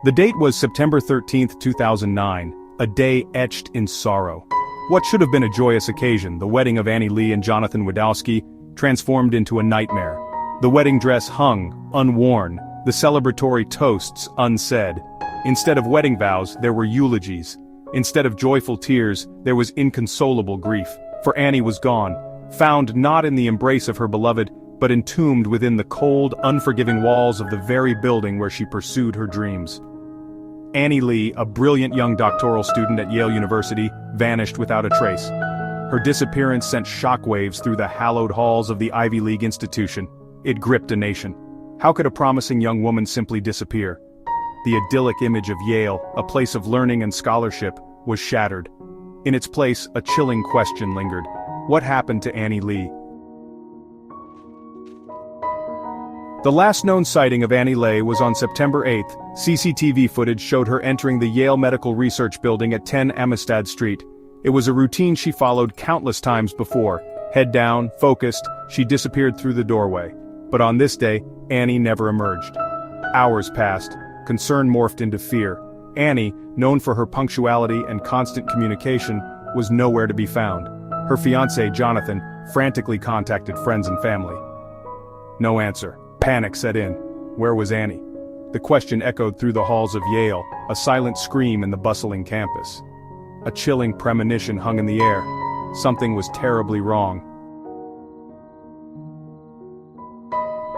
The date was September 13, 2009, a day etched in sorrow. What should have been a joyous occasion, the wedding of Annie Lee and Jonathan Wadowski, transformed into a nightmare. The wedding dress hung, unworn, the celebratory toasts unsaid. Instead of wedding vows, there were eulogies. Instead of joyful tears, there was inconsolable grief, for Annie was gone, found not in the embrace of her beloved, but entombed within the cold, unforgiving walls of the very building where she pursued her dreams. Annie Lee, a brilliant young doctoral student at Yale University, vanished without a trace. Her disappearance sent shockwaves through the hallowed halls of the Ivy League institution. It gripped a nation. How could a promising young woman simply disappear? The idyllic image of Yale, a place of learning and scholarship, was shattered. In its place, a chilling question lingered. What happened to Annie Lee? The last known sighting of Annie Lee was on September 8. CCTV footage showed her entering the Yale Medical Research Building at 10 Amistad Street. It was a routine she followed countless times before. Head down, focused, she disappeared through the doorway. But on this day, Annie never emerged. Hours passed. Concern morphed into fear. Annie, known for her punctuality and constant communication, was nowhere to be found. Her fiancé, Jonathan, frantically contacted friends and family. No answer. Panic set in. Where was Annie? The question echoed through the halls of Yale, a silent scream in the bustling campus. A chilling premonition hung in the air. Something was terribly wrong.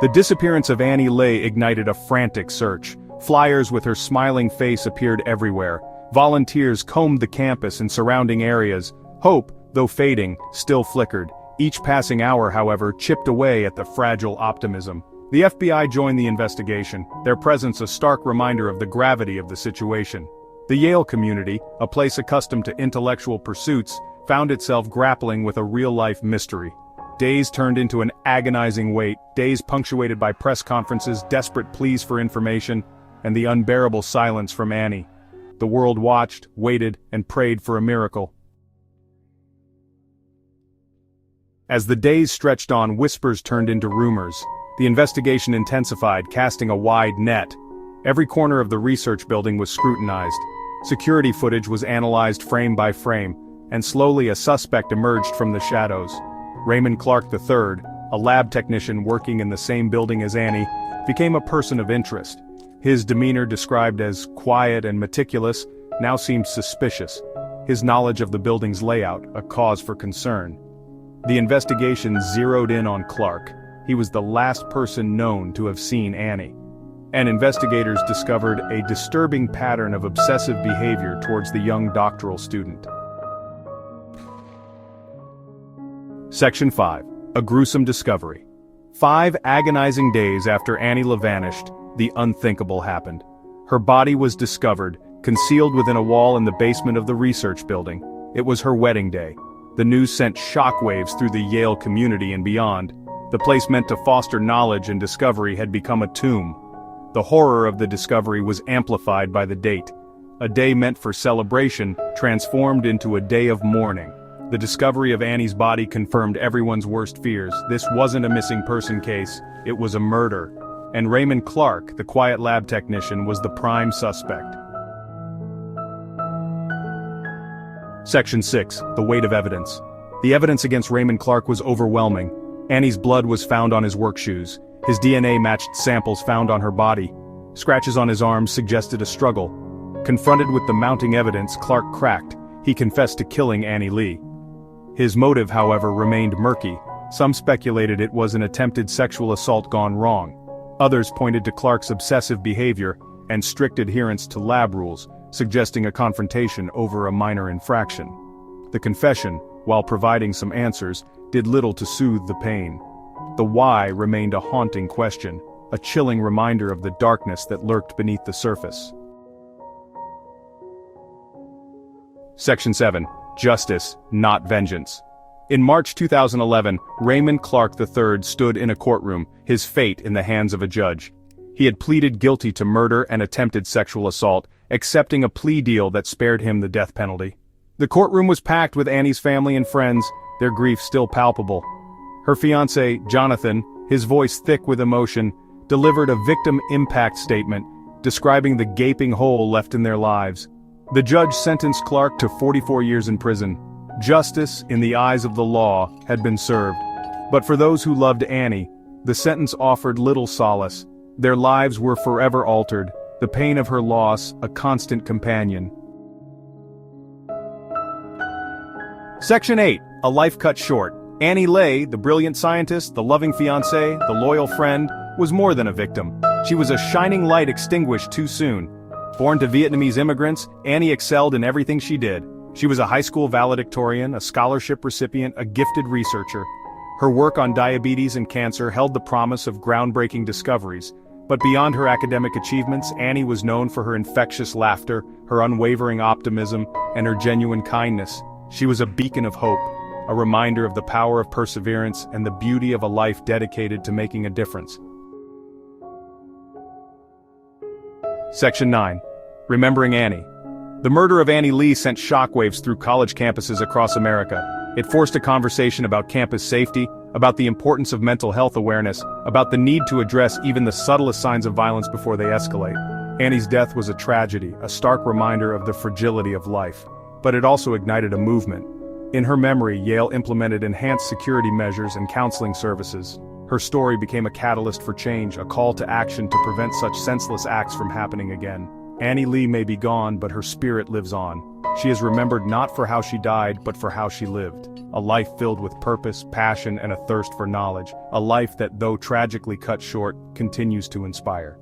The disappearance of Annie Lee ignited a frantic search. Flyers with her smiling face appeared everywhere. Volunteers combed the campus and surrounding areas. Hope, though fading, still flickered. Each passing hour, however, chipped away at the fragile optimism. The FBI joined the investigation, their presence a stark reminder of the gravity of the situation. The Yale community, a place accustomed to intellectual pursuits, found itself grappling with a real-life mystery. Days turned into an agonizing wait, days punctuated by press conferences, desperate pleas for information, and the unbearable silence from Annie. The world watched, waited, and prayed for a miracle. As the days stretched on, whispers turned into rumors. The investigation intensified, casting a wide net. Every corner of the research building was scrutinized. Security footage was analyzed frame by frame, and slowly a suspect emerged from the shadows. Raymond Clark III, a lab technician working in the same building as Annie, became a person of interest. His demeanor, described as quiet and meticulous, now seemed suspicious. His knowledge of the building's layout, a cause for concern. The investigation zeroed in on Clark. He was the last person known to have seen Annie. And investigators discovered a disturbing pattern of obsessive behavior towards the young doctoral student. Section 5. A Gruesome Discovery. 5 agonizing days after Annie Lee vanished, the unthinkable happened. Her body was discovered, concealed within a wall in the basement of the research building. It was her wedding day. The news sent shockwaves through the Yale community and beyond. The place meant to foster knowledge and discovery had become a tomb. The horror of the discovery was amplified by the date. A day meant for celebration transformed into a day of mourning. The discovery of Annie's body confirmed everyone's worst fears. This wasn't a missing person case, it was a murder. And Raymond Clark, the quiet lab technician, was the prime suspect. Section 6. The weight of evidence. The evidence against Raymond Clark was overwhelming. Annie's blood was found on his work shoes. His DNA matched samples found on her body. Scratches on his arms suggested a struggle. Confronted with the mounting evidence, Clark cracked. He confessed to killing Annie Lee. His motive, however, remained murky. Some speculated it was an attempted sexual assault gone wrong. Others pointed to Clark's obsessive behavior and strict adherence to lab rules, suggesting a confrontation over a minor infraction. The confession, while providing some answers, did little to soothe the pain. The why remained a haunting question, a chilling reminder of the darkness that lurked beneath the surface. Section 7. Justice, not vengeance. In March 2011, Raymond Clark III stood in a courtroom, his fate in the hands of a judge. He had pleaded guilty to murder and attempted sexual assault, accepting a plea deal that spared him the death penalty. The courtroom was packed with Annie's family and friends, their grief still palpable. Her fiancé, Jonathan, his voice thick with emotion, delivered a victim impact statement, describing the gaping hole left in their lives. The judge sentenced Clark to 44 years in prison. Justice, in the eyes of the law, had been served. But for those who loved Annie, the sentence offered little solace. Their lives were forever altered, the pain of her loss a constant companion. Section 8. A Life Cut Short. Annie Lay, the brilliant scientist, the loving fiancée, the loyal friend, was more than a victim. She was a shining light extinguished too soon. Born to Vietnamese immigrants, Annie excelled in everything she did. She was a high school valedictorian, a scholarship recipient, a gifted researcher. Her work on diabetes and cancer held the promise of groundbreaking discoveries. But beyond her academic achievements, Annie was known for her infectious laughter, her unwavering optimism, and her genuine kindness. She was a beacon of hope, a reminder of the power of perseverance and the beauty of a life dedicated to making a difference. Section 9. Remembering Annie. The murder of Annie Lee sent shockwaves through college campuses across America. It forced a conversation about campus safety, about the importance of mental health awareness, about the need to address even the subtlest signs of violence before they escalate. Annie's death was a tragedy, a stark reminder of the fragility of life. But it also ignited a movement. In her memory, Yale implemented enhanced security measures and counseling services. Her story became a catalyst for change, a call to action to prevent such senseless acts from happening again. Annie Lee may be gone, but her spirit lives on. She is remembered not for how she died, but for how she lived. A life filled with purpose, passion, and a thirst for knowledge. A life that, though tragically cut short, continues to inspire.